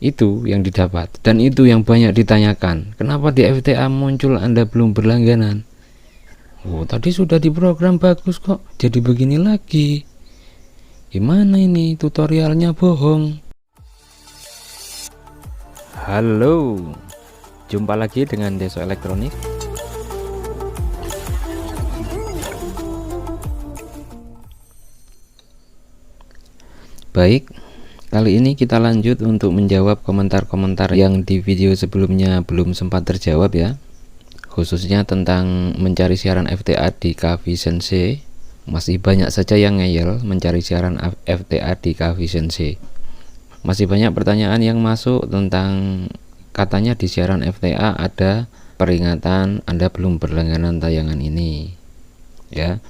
Itu yang didapat, dan itu yang banyak ditanyakan. Kenapa di FTA muncul Anda belum berlangganan? Oh, tadi sudah diprogram bagus kok, jadi begini lagi. Gimana ini, tutorialnya bohong? Halo, jumpa lagi dengan Deso Elektronik. Baik, kali ini kita lanjut untuk menjawab komentar-komentar yang di video sebelumnya belum sempat terjawab ya, khususnya tentang mencari siaran FTA di KVision C. Masih banyak saja yang ngeyel mencari siaran FTA di KVision C. Masih banyak pertanyaan yang masuk tentang katanya di siaran FTA ada peringatan Anda belum berlangganan tayangan ini ya.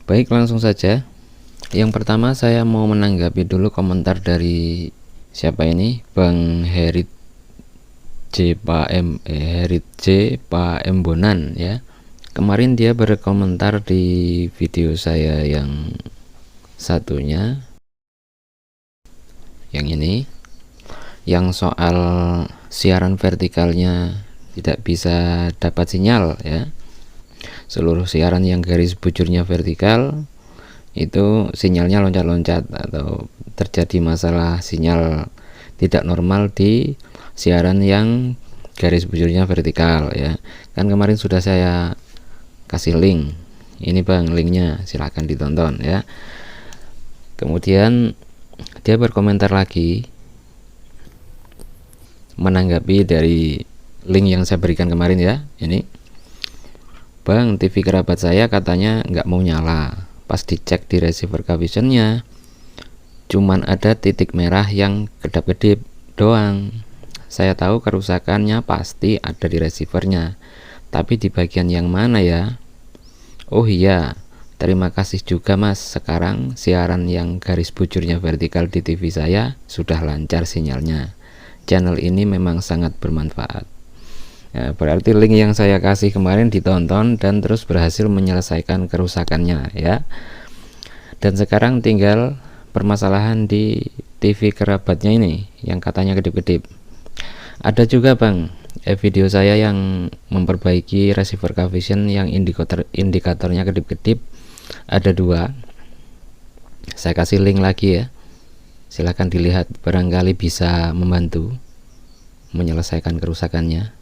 Baik, langsung saja. Yang pertama saya mau menanggapi dulu komentar dari siapa ini, Bang Herit J Pak Embonan ya. Kemarin dia berkomentar di video saya yang satunya, yang ini, yang soal siaran vertikalnya tidak bisa dapat sinyal ya. Seluruh siaran yang garis bujurnya vertikal itu sinyalnya loncat-loncat atau terjadi masalah sinyal tidak normal di siaran yang garis bujurnya vertikal ya. Kan kemarin sudah saya kasih link ini Bang, linknya silahkan ditonton ya. Kemudian dia berkomentar lagi menanggapi dari link yang saya berikan kemarin ya. Ini, Bang, TV kerabat saya katanya nggak mau nyala. Pas dicek di receiver KVision-nya cuman ada titik merah yang kedap-kedip doang. Saya tahu kerusakannya pasti ada di receivernya, tapi di bagian yang mana ya? Oh iya, terima kasih juga Mas, sekarang siaran yang garis bujurnya vertikal di TV saya sudah lancar sinyalnya. Channel ini memang sangat bermanfaat ya. Berarti link yang saya kasih kemarin ditonton dan terus berhasil menyelesaikan kerusakannya ya. Dan sekarang tinggal permasalahan di TV kerabatnya ini yang katanya kedip-kedip. Ada juga Bang video saya yang memperbaiki receiver KVision yang indikatornya kedip-kedip. Ada dua, saya kasih link lagi ya, silahkan dilihat, barangkali bisa membantu menyelesaikan kerusakannya.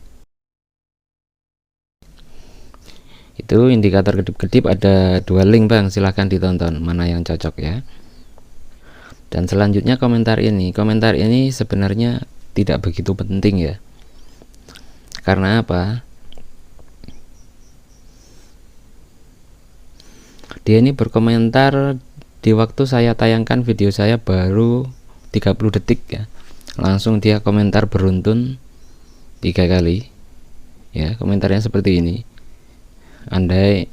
Itu indikator kedip-kedip, ada dua link Bang, silahkan ditonton mana yang cocok ya. Dan selanjutnya komentar ini sebenarnya tidak begitu penting ya. Karena apa? Dia ini berkomentar di waktu saya tayangkan video saya baru 30 detik ya. Langsung dia komentar beruntun 3 kali ya. Komentarnya seperti ini, andai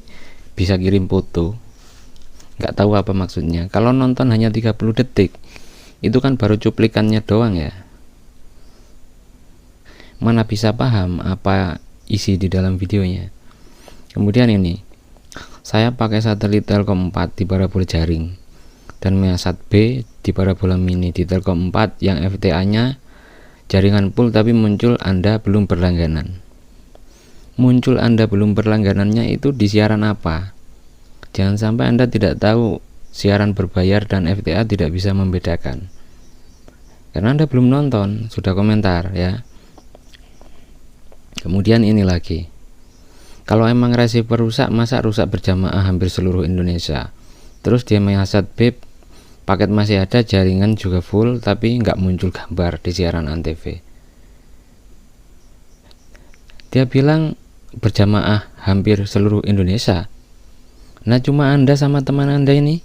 bisa kirim foto. Nggak tahu apa maksudnya. Kalau nonton hanya 30 detik itu kan baru cuplikannya doang ya, mana bisa paham apa isi di dalam videonya. Kemudian ini, saya pakai satelit Telkom 4 di parabola jaring dan Measat B di parabola mini di Telkom 4 yang FTA nya jaringan full, tapi muncul Anda belum berlangganan. Muncul Anda belum berlangganannya itu di siaran apa? Jangan sampai Anda tidak tahu siaran berbayar dan FTA tidak bisa membedakan, karena Anda belum nonton, sudah komentar ya. Kemudian ini lagi, kalau emang receiver rusak, masa rusak berjamaah hampir seluruh Indonesia? Terus dia Measat B paket masih ada, jaringan juga full, tapi nggak muncul gambar di siaran Antv. Dia bilang berjamaah hampir seluruh Indonesia. Nah, cuma Anda sama teman Anda ini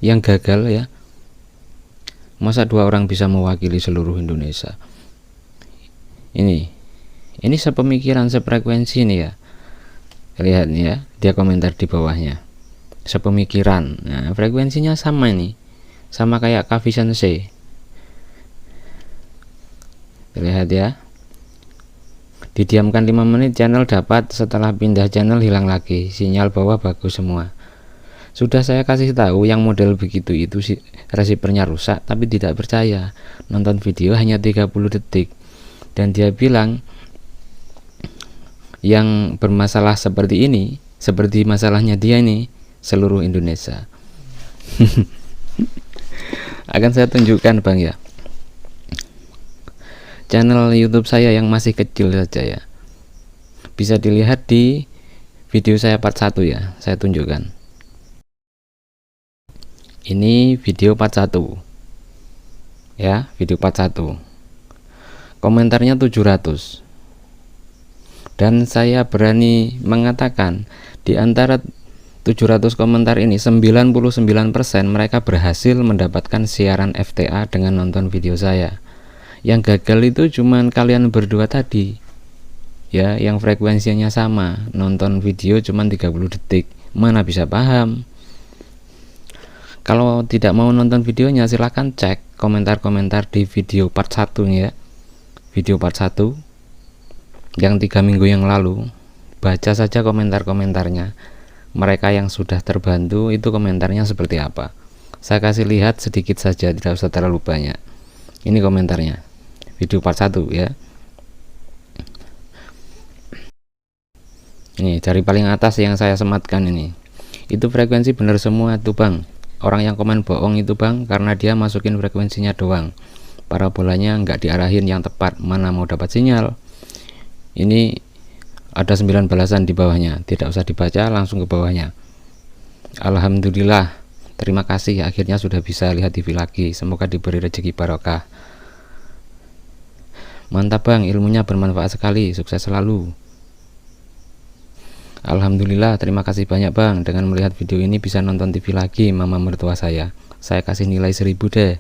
yang gagal ya. Masa dua orang bisa mewakili seluruh Indonesia? Ini sepemikiran, sefrekuensi nih ya. Lihat nih ya, dia komentar di bawahnya. Sepemikiran. Nah, frekuensinya sama nih. Sama kayak KVision C. Lihat ya. Didiamkan 5 menit channel dapat, setelah pindah channel hilang lagi. Sinyal bawah bagus semua. Sudah saya kasih tahu yang model begitu itu receivernya rusak, tapi tidak percaya. Nonton video hanya 30 detik. Dan dia bilang yang bermasalah seperti ini, seperti masalahnya dia ini, seluruh Indonesia. Akan saya tunjukkan Bang ya, channel YouTube saya yang masih kecil saja ya, bisa dilihat di video saya part 1 ya. Saya tunjukkan, ini video part 1 ya, video part 1, komentarnya 700. Dan saya berani mengatakan di antara 700 komentar ini 99% mereka berhasil mendapatkan siaran FTA dengan nonton video saya. Yang gagal itu cuman kalian berdua tadi ya, yang frekuensinya sama, nonton video cuman 30 detik. Mana bisa paham? Kalau tidak mau nonton videonya, silahkan cek komentar-komentar di video part 1 ya, video part 1 yang 3 minggu yang lalu. Baca saja komentar-komentarnya, mereka yang sudah terbantu itu komentarnya seperti apa. Saya kasih lihat sedikit saja, tidak usah terlalu banyak. Ini komentarnya, video part 1 ya. Ini dari paling atas yang saya sematkan ini, itu frekuensi benar semua tuh Bang. Orang yang komen bohong itu Bang, karena dia masukin frekuensinya doang, parabolanya nggak diarahin yang tepat, mana mau dapat sinyal. Ini ada 9 balasan di bawahnya, tidak usah dibaca, langsung ke bawahnya. Alhamdulillah, terima kasih, akhirnya sudah bisa lihat TV lagi, semoga diberi rezeki barokah. Mantap Bang, ilmunya bermanfaat sekali, sukses selalu. Alhamdulillah, terima kasih banyak Bang, dengan melihat video ini bisa nonton TV lagi mama mertua saya kasih nilai 1000 deh.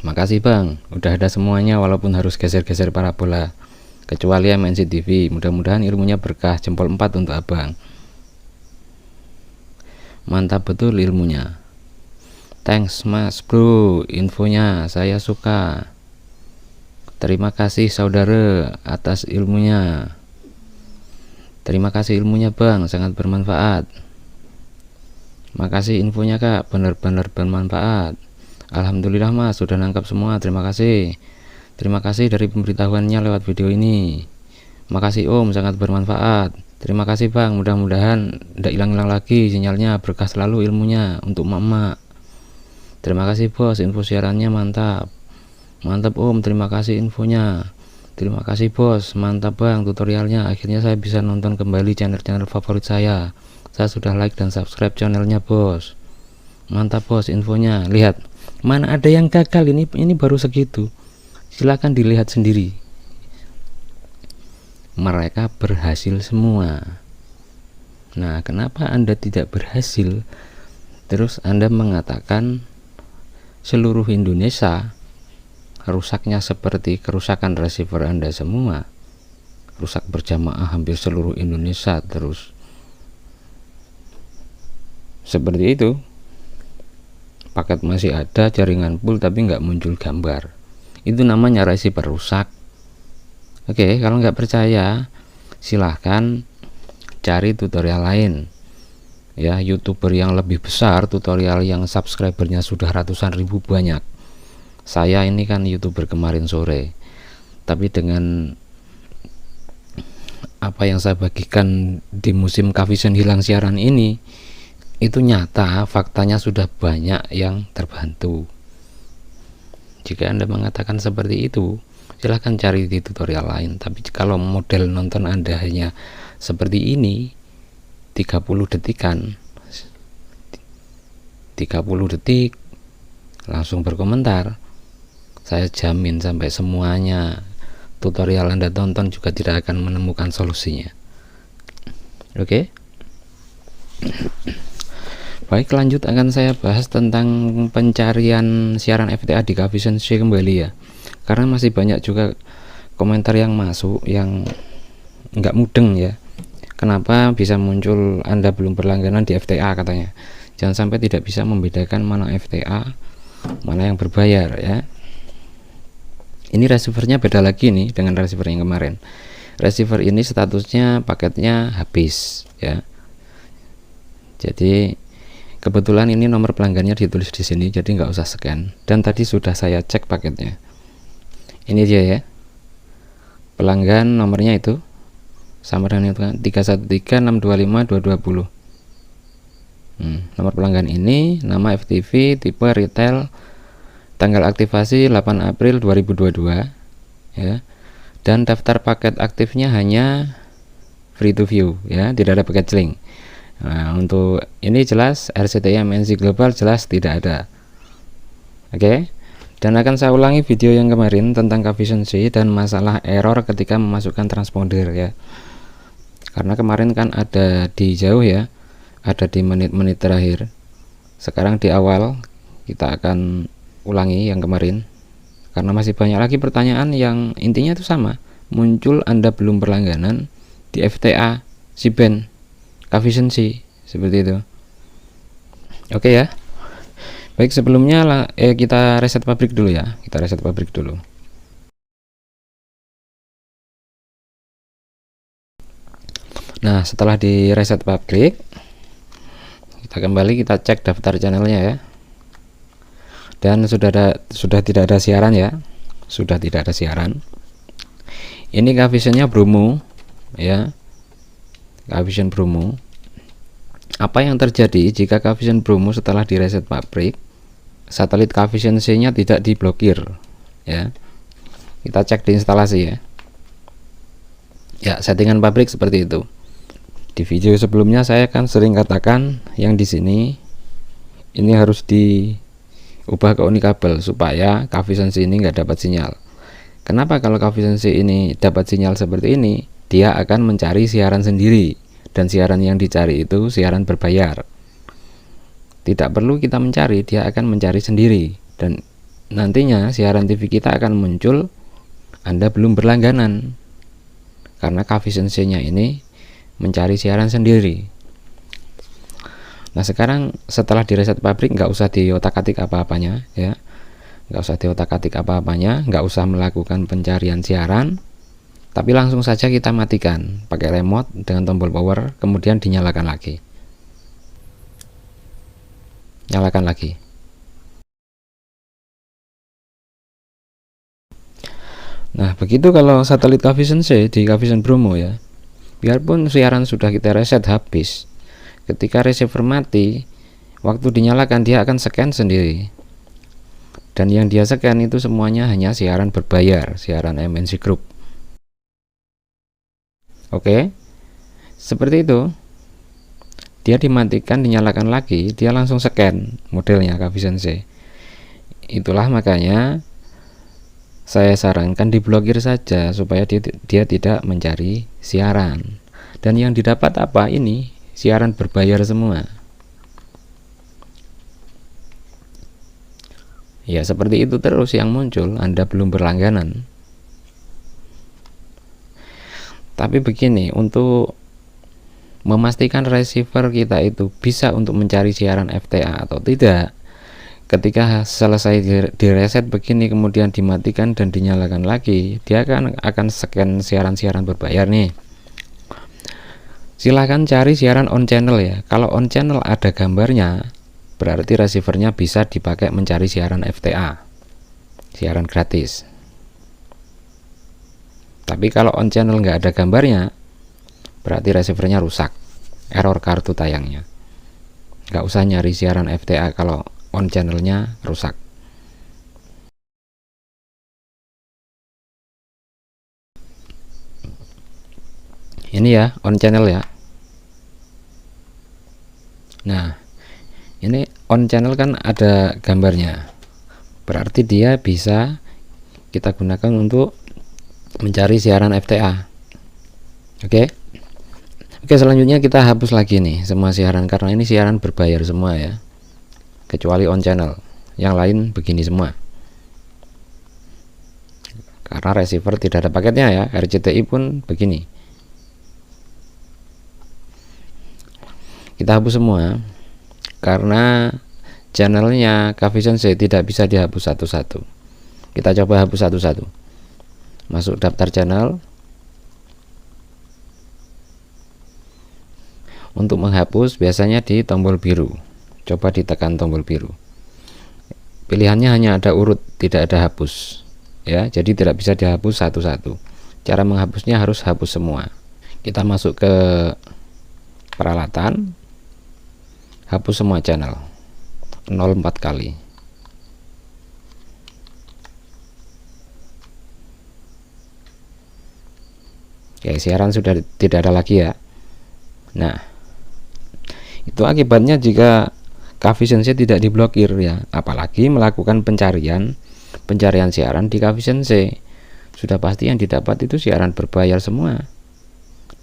Makasih Bang, udah ada semuanya walaupun harus geser-geser parabola, kecuali MNC TV. Mudah-mudahan ilmunya berkah, jempol 4 untuk Abang. Mantap betul ilmunya. Thanks Mas Bro, infonya saya suka. Terima kasih saudara atas ilmunya. Terima kasih ilmunya Bang, sangat bermanfaat. Makasih infonya Kak, benar-benar bermanfaat. Alhamdulillah Mas, sudah nangkap semua, terima kasih. Terima kasih dari pemberitahuannya lewat video ini. Makasih Om, sangat bermanfaat. Terima kasih Bang, mudah-mudahan tidak hilang-hilang lagi sinyalnya, berkah selalu ilmunya untuk mama. Terima kasih Bos, info siarannya mantap. Mantap Om, terima kasih infonya. Terima kasih Bos, mantap Bang tutorialnya. Akhirnya saya bisa nonton kembali channel-channel favorit saya. Saya sudah like dan subscribe channelnya Bos. Mantap Bos infonya. Lihat, mana ada yang gagal, ini baru segitu. Silahkan dilihat sendiri, mereka berhasil semua. Nah, kenapa Anda tidak berhasil? Terus Anda mengatakan seluruh Indonesia rusaknya seperti kerusakan receiver Anda semua. Rusak berjamaah hampir seluruh Indonesia, terus seperti itu. Paket masih ada, jaringan full tapi nggak muncul gambar. Itu namanya receiver rusak. Oke, kalau nggak percaya silahkan cari tutorial lain ya, YouTuber yang lebih besar, tutorial yang subscribernya sudah ratusan ribu banyak. Saya ini kan YouTuber kemarin sore, tapi dengan apa yang saya bagikan di musim Kavision hilang siaran ini, itu nyata, faktanya sudah banyak yang terbantu. Jika Anda mengatakan seperti itu, silahkan cari di tutorial lain. Tapi kalau model nonton Anda hanya seperti ini, 30 detikan, 30 detik langsung berkomentar, saya jamin sampai semuanya tutorial Anda tonton juga tidak akan menemukan solusinya. Oke? Baik, lanjut akan saya bahas tentang pencarian siaran FTA di Kavision C kembali ya, karena masih banyak juga komentar yang masuk yang nggak mudeng ya. Kenapa bisa muncul Anda belum berlangganan di FTA katanya. Jangan sampai tidak bisa membedakan mana FTA, mana yang berbayar ya. Ini receivernya beda lagi nih dengan receiver yang kemarin. Receiver ini statusnya paketnya habis ya. Jadi kebetulan ini nomor pelanggannya ditulis di sini, jadi nggak usah scan. Dan tadi sudah saya cek paketnya. Ini dia ya, pelanggan nomornya itu sama dengan itu kan, 313625220. Nomor pelanggan ini, nama FTV, tipe retail, tanggal aktivasi 8 April 2022 ya. Dan daftar paket aktifnya hanya free to view ya, tidak ada paket link. Nah, untuk ini jelas RCTI MNC Global jelas tidak ada. Oke. Dan akan saya ulangi video yang kemarin tentang efficiency dan masalah error ketika memasukkan transponder ya. Karena kemarin kan ada di jauh ya, ada di menit-menit terakhir. Sekarang di awal kita akan ulangi yang kemarin, karena masih banyak lagi pertanyaan yang intinya itu sama. Muncul Anda belum berlangganan di FTA, C-band, efficiency, seperti itu. Oke ya. Baik, sebelumnya kita reset pabrik dulu ya. Kita reset pabrik dulu. Nah, setelah di reset pabrik, kita kembali, kita cek daftar channelnya ya. Dan sudah tidak ada siaran ya. Sudah tidak ada siaran. Ini coefficientnya Bromo ya. Coefficient Bromo. Apa yang terjadi jika coefficient Bromo setelah di reset pabrik, satelit coefficient-nya tidak diblokir ya. Kita cek di instalasi ya. Ya, settingan pabrik seperti itu. Di video sebelumnya saya kan sering katakan yang di sini ini harus diubah ke unikabel supaya coefficiency ini nggak dapat sinyal. Kenapa kalau coefficiency ini dapat sinyal seperti ini? Dia akan mencari siaran sendiri, dan siaran yang dicari itu siaran berbayar. Tidak perlu kita mencari, dia akan mencari sendiri, dan nantinya siaran TV kita akan muncul Anda belum berlangganan, karena coefficiency-nya ini mencari siaran sendiri. Nah, sekarang setelah di reset pabrik nggak usah diotak-atik apa-apanya ya, nggak usah diotak-atik apa-apanya, nggak usah melakukan pencarian siaran, tapi langsung saja kita matikan pakai remote dengan tombol power, kemudian dinyalakan lagi. Nyalakan lagi. Nah, begitu kalau satelit coefficiency di coefficient Bromo ya. Biarpun siaran sudah kita reset habis, ketika receiver mati, waktu dinyalakan dia akan scan sendiri. Dan yang dia scan itu semuanya hanya siaran berbayar, siaran MNC Group. Oke, seperti itu. Dia dimatikan, dinyalakan lagi, dia langsung scan modelnya coefficiency. Itulah makanya saya sarankan diblokir saja supaya dia tidak mencari siaran. Dan yang didapat apa? Ini siaran berbayar semua. Ya, seperti itu terus yang muncul, Anda belum berlangganan. Tapi begini, untuk memastikan receiver kita itu bisa untuk mencari siaran FTA atau tidak, ketika selesai di reset begini kemudian dimatikan dan dinyalakan lagi, dia akan scan siaran-siaran berbayar nih. Silahkan cari siaran on channel ya. Kalau on channel ada gambarnya, berarti receivernya bisa dipakai mencari siaran FTA, siaran gratis. Tapi kalau on channel nggak ada gambarnya, berarti receivernya rusak, error kartu tayangnya. Nggak usah nyari siaran FTA kalau on channelnya rusak. Ini ya on channel ya. Nah, ini on channel kan ada gambarnya, berarti dia bisa kita gunakan untuk mencari siaran FTA. Oke, selanjutnya kita hapus lagi nih semua siaran, karena ini siaran berbayar semua ya, kecuali on channel, yang lain begini semua. Karena receiver tidak ada paketnya ya, RCTI pun begini. Kita hapus semua karena channelnya coefficiency tidak bisa dihapus satu-satu. Kita coba hapus satu-satu. Masuk daftar channel. Untuk menghapus biasanya di tombol biru, coba ditekan tombol biru. Pilihannya hanya ada urut, tidak ada hapus ya, jadi tidak bisa dihapus satu-satu. Cara menghapusnya harus hapus semua. Kita masuk ke peralatan, hapus semua channel 04 kali. Oke, siaran sudah tidak ada lagi ya. Nah, itu akibatnya jika Kvisense tidak diblokir ya, apalagi melakukan pencarian siaran di Kvisense. Sudah pasti yang didapat itu siaran berbayar semua.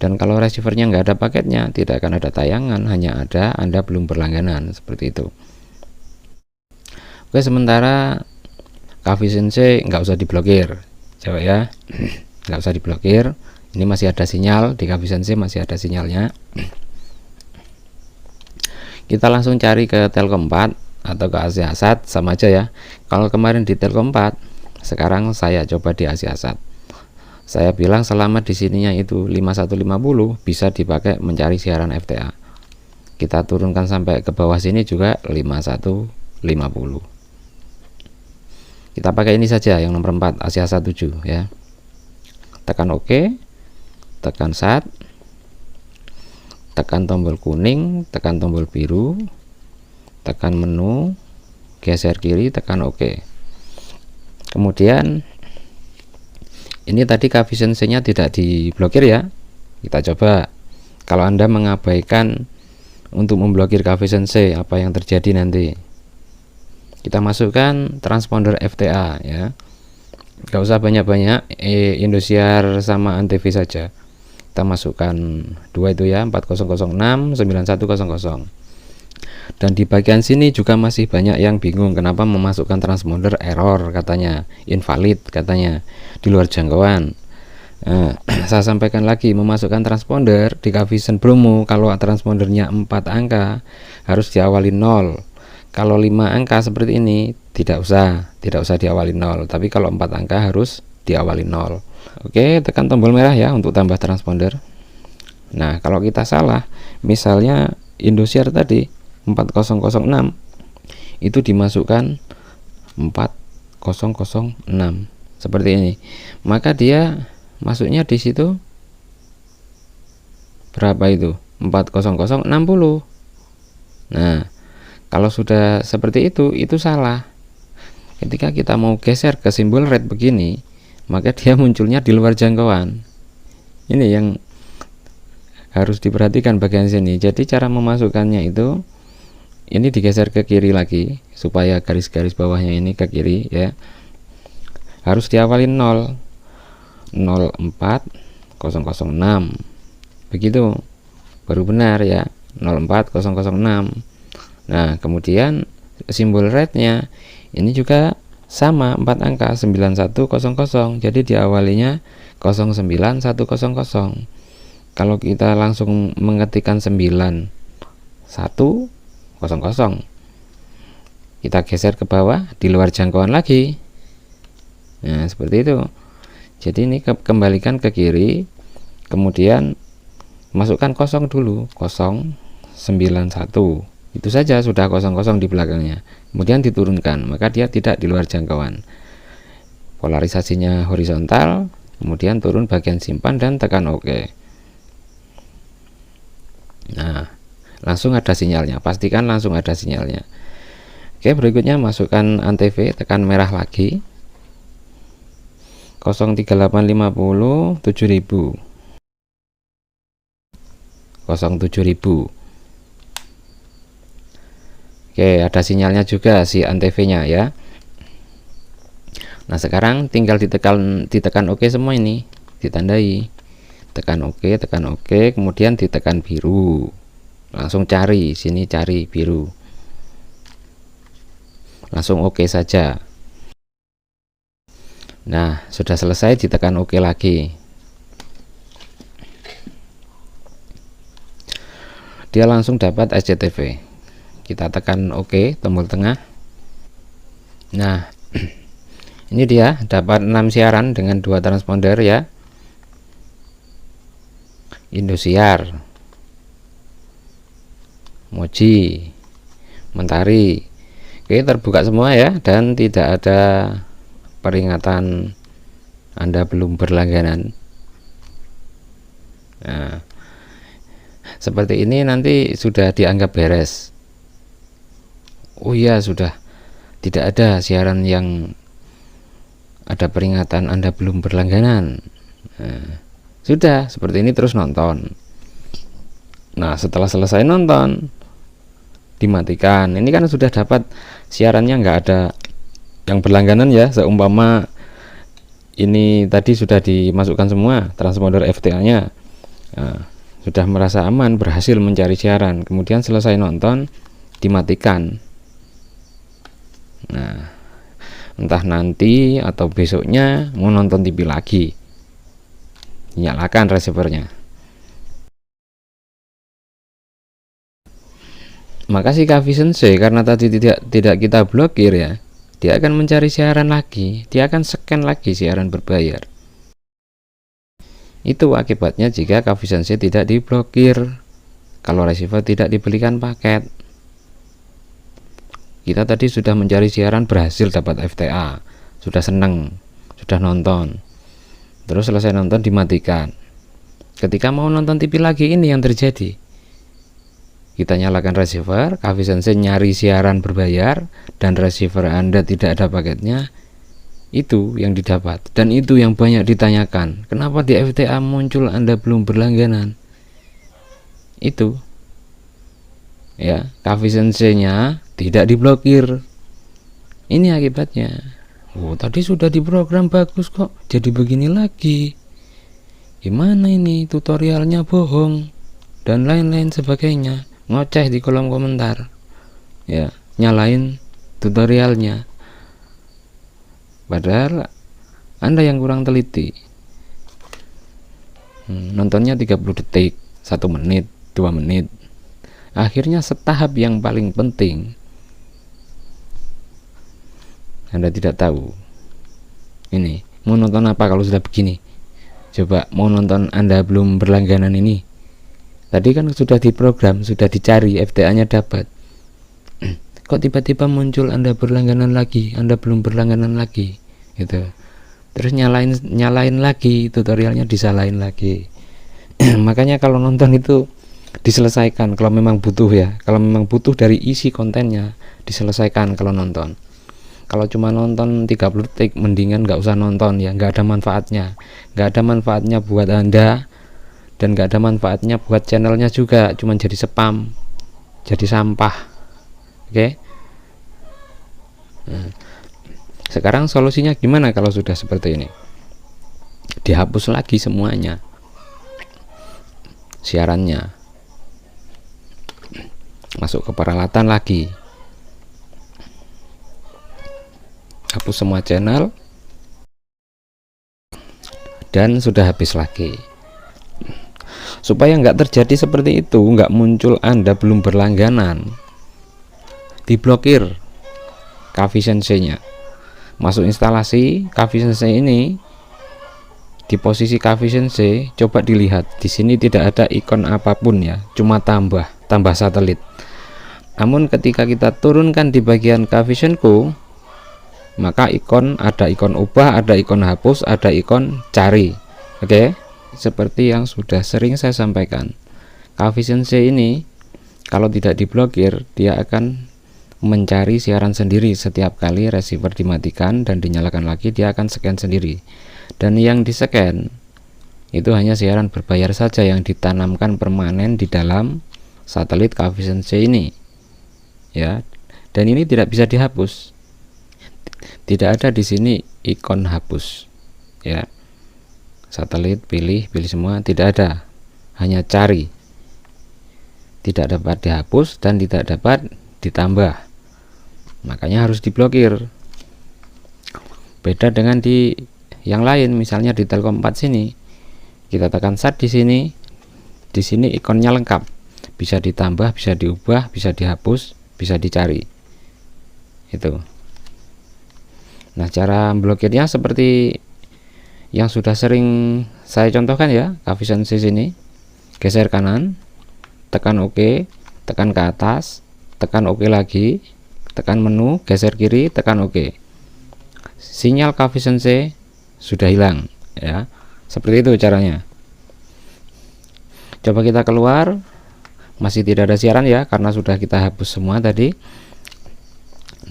Dan kalau receivernya nggak ada paketnya, tidak akan ada tayangan, hanya ada Anda belum berlangganan, seperti itu. Oke, sementara Kvisense nggak usah diblokir, coba ya, nggak usah diblokir. Ini masih ada sinyal di Kvisense, masih ada sinyalnya. Kita langsung cari ke Telkom 4 atau ke Asiasat, sama aja ya. Kalau kemarin di Telkom 4, sekarang saya coba di Asiasat. Saya bilang selama di sininya itu 5150 bisa dipakai mencari siaran FTA. Kita turunkan sampai ke bawah sini juga 5150. Kita pakai ini saja yang nomor 4, Asiasat 7 ya. Tekan OK. Tekan SAT, tekan tombol kuning, tekan tombol biru, tekan menu, geser kiri, tekan OK. Kemudian ini tadi Kvisense-nya tidak diblokir ya. Kita coba. Kalau Anda mengabaikan untuk memblokir Kvisense, apa yang terjadi nanti? Kita masukkan transponder FTA ya. Gak usah banyak-banyak, Indosiar sama Antv saja. Kita masukkan dua itu ya, 4006 9100. Dan di bagian sini juga masih banyak yang bingung kenapa memasukkan transponder error, katanya invalid, katanya di luar jangkauan. Saya sampaikan lagi, memasukkan transponder di Kvisen Bromo kalau transpondernya 4 angka harus diawali 0. Kalau 5 angka seperti ini tidak usah diawali 0, tapi kalau 4 angka harus diawali 0. Oke, tekan tombol merah ya untuk tambah transponder. Nah, kalau kita salah, misalnya Indosiar tadi 4006 itu dimasukkan 4006 seperti ini, maka dia masuknya di situ berapa itu? 40060. Nah, kalau sudah seperti itu salah. Ketika kita mau geser ke simbol red begini, maka dia munculnya di luar jangkauan. Ini yang harus diperhatikan bagian sini. Jadi cara memasukkannya itu, ini digeser ke kiri lagi supaya garis-garis bawahnya ini ke kiri ya. Harus diawali 0, 04006. Begitu baru benar ya, 04006. Nah, kemudian simbol rednya ini juga sama, 4 angka 9100, jadi diawalinya 09100. Kalau kita langsung mengetikkan 9100, kita geser ke bawah di luar jangkauan lagi. Nah, seperti itu. Jadi ini kembalikan ke kiri, kemudian masukkan 0 dulu, 091. Itu saja, sudah 00 di belakangnya. Kemudian diturunkan, maka dia tidak di luar jangkauan. Polarisasinya horizontal, kemudian turun bagian simpan dan tekan OK. Nah, langsung ada sinyalnya, pastikan langsung ada sinyalnya. Oke, berikutnya masukkan Antv, tekan merah lagi, 03850 7000 07000. Oke, ada sinyalnya juga si Antv-nya ya. Nah, sekarang tinggal ditekan OK semua ini, ditandai. Tekan OK, kemudian ditekan biru. Langsung cari, sini cari biru. Langsung OK saja. Nah, sudah selesai, ditekan OK lagi. Dia langsung dapat SCTV. Kita tekan OK, tombol tengah. Nah, ini dia dapat 6 siaran dengan 2 transponder ya. Indosiar, Moji, Mentari. Oke, terbuka semua ya, dan tidak ada peringatan Anda belum berlangganan. Nah, seperti ini nanti sudah dianggap beres. Oh iya, sudah tidak ada siaran yang ada peringatan Anda belum berlangganan. Nah, sudah seperti ini terus nonton. Nah, setelah selesai nonton dimatikan. Ini kan sudah dapat siarannya, nggak ada yang berlangganan ya. Seumpama ini tadi sudah dimasukkan semua transponder FTA-nya. Nah, sudah merasa aman, berhasil mencari siaran, kemudian selesai nonton dimatikan. Nah, entah nanti atau besoknya mau nonton TV lagi, nyalakan receivernya. Maka si Cavision C, karena tadi tidak kita blokir ya, dia akan mencari siaran lagi, dia akan scan lagi siaran berbayar. Itu akibatnya jika Cavision C tidak diblokir, kalau receiver tidak dibelikan paket. Kita tadi sudah mencari siaran, berhasil dapat FTA, sudah seneng, sudah nonton, terus selesai nonton dimatikan. Ketika mau nonton TV lagi, ini yang terjadi. Kita nyalakan receiver, Cavision C nyari siaran berbayar, dan receiver Anda tidak ada paketnya. Itu yang didapat, dan itu yang banyak ditanyakan. Kenapa di FTA muncul Anda belum berlangganan? Itu ya, Cavision C nya tidak diblokir. Ini akibatnya. Oh, tadi sudah diprogram bagus kok, jadi begini lagi. Gimana ini, tutorialnya bohong dan lain-lain sebagainya. Ngoceh di kolom komentar ya, nyalain tutorialnya, padahal Anda yang kurang teliti. Nontonnya 30 detik, 1 menit, 2 menit. Akhirnya setahap yang paling penting Anda tidak tahu. Ini mau nonton apa kalau sudah begini? Coba mau nonton Anda belum berlangganan ini. Tadi kan sudah diprogram, sudah dicari, FTA-nya dapat. Kok tiba-tiba muncul Anda berlangganan lagi, Anda belum berlangganan lagi, gitu. Terus nyalain lagi, tutorialnya disalahin lagi. Makanya kalau nonton itu diselesaikan kalau memang butuh ya. Kalau memang butuh dari isi kontennya, diselesaikan kalau nonton. Kalau cuma nonton 30 detik, mendingan nggak usah nonton ya, nggak ada manfaatnya. Nggak ada manfaatnya buat Anda, dan gak ada manfaatnya buat channelnya juga, cuman jadi spam, jadi sampah. Oke. Nah, sekarang solusinya gimana kalau sudah seperti ini? Dihapus lagi semuanya siarannya, masuk ke peralatan lagi, hapus semua channel, dan sudah habis lagi. Supaya nggak terjadi seperti itu, nggak muncul Anda belum berlangganan, diblokir Cavision C nya. Masuk instalasi Cavision C ini, di posisi Cavision C coba dilihat, di sini tidak ada ikon apapun ya, cuma tambah satelit. Namun ketika kita turunkan di bagian Cavision Co, maka ada ikon ubah, ada ikon hapus, ada ikon cari. Oke. Seperti yang sudah sering saya sampaikan, Cavision C ini kalau tidak diblokir, dia akan mencari siaran sendiri. Setiap kali receiver dimatikan dan dinyalakan lagi, dia akan scan sendiri. Dan yang di scan itu hanya siaran berbayar saja yang ditanamkan permanen di dalam satelit Cavision C ini ya. Dan ini tidak bisa dihapus, tidak ada di sini ikon hapus ya. Satelit pilih semua, tidak ada, hanya cari, tidak dapat dihapus dan tidak dapat ditambah, makanya harus diblokir. Beda dengan di yang lain, misalnya di Telkom 4 sini, kita tekan start di sini ikonnya lengkap, bisa ditambah, bisa diubah, bisa dihapus, bisa dicari. Itu. Nah, cara blokirnya seperti yang sudah sering saya contohkan ya, Cavision C sini, geser kanan, tekan OK, tekan ke atas, tekan OK lagi, tekan menu, geser kiri, tekan OK. Sinyal Cavision C sudah hilang ya. Seperti itu caranya. Coba kita keluar, masih tidak ada siaran ya, karena sudah kita hapus semua tadi.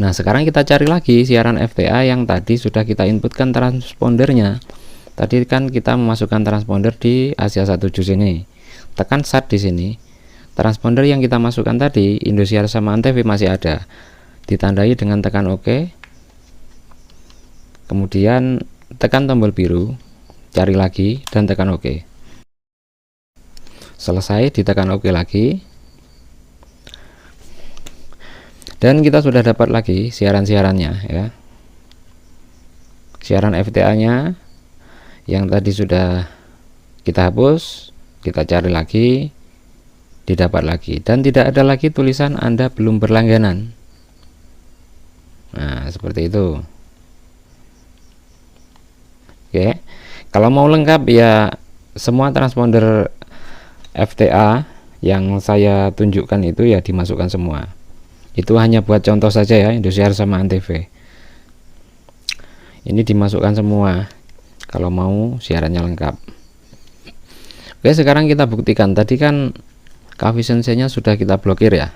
Nah, sekarang kita cari lagi siaran FTA yang tadi sudah kita inputkan transpondernya. Tadi kan kita memasukkan transponder di Asia 17 ini. Tekan start di sini. Transponder yang kita masukkan tadi, Indosiar sama Antv masih ada. Ditandai dengan tekan OK. Kemudian tekan tombol biru, cari lagi dan tekan OK. Selesai, ditekan OK lagi. Dan kita sudah dapat lagi siaran-siarannya ya. Siaran FTA-nya yang tadi sudah kita hapus, kita cari lagi, didapat lagi, dan tidak ada lagi tulisan Anda belum berlangganan. Nah, seperti itu. Oke. Kalau mau lengkap ya, semua transponder FTA yang saya tunjukkan itu ya dimasukkan semua. Itu hanya buat contoh saja ya, Indosiar sama Antv. Ini dimasukkan semua kalau mau siarannya lengkap. Oke, sekarang kita buktikan. Tadi kan Cavision C-nya sudah kita blokir ya.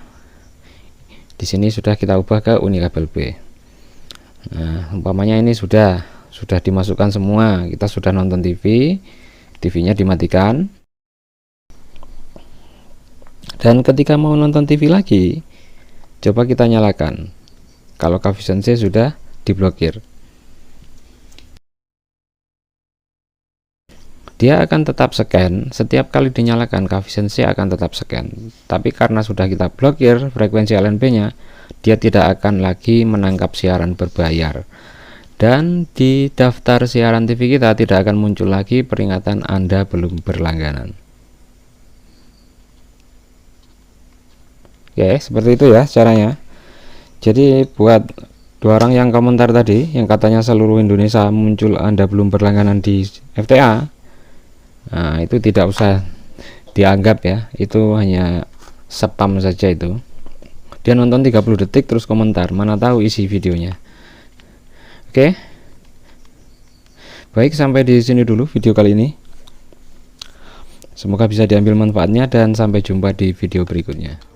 Di sini sudah kita ubah ke unikabel B. Nah, umpamanya ini sudah dimasukkan semua. Kita sudah nonton TV, TV-nya dimatikan. Dan ketika mau nonton TV lagi, coba kita nyalakan. Kalau Cavision C sudah diblokir, dia akan tetap scan. Setiap kali dinyalakan, Cavision C akan tetap scan. Tapi karena sudah kita blokir frekuensi LNB-nya, dia tidak akan lagi menangkap siaran berbayar. Dan di daftar siaran TV kita tidak akan muncul lagi peringatan Anda belum berlangganan. Oke, seperti itu ya caranya. Jadi buat dua orang yang komentar tadi yang katanya seluruh Indonesia muncul Anda belum berlangganan di FTA, nah itu tidak usah dianggap ya, itu hanya spam saja. Itu dia nonton 30 detik terus komentar, mana tahu isi videonya. Oke, baik, sampai di sini dulu video kali ini. Semoga bisa diambil manfaatnya dan sampai jumpa di video berikutnya.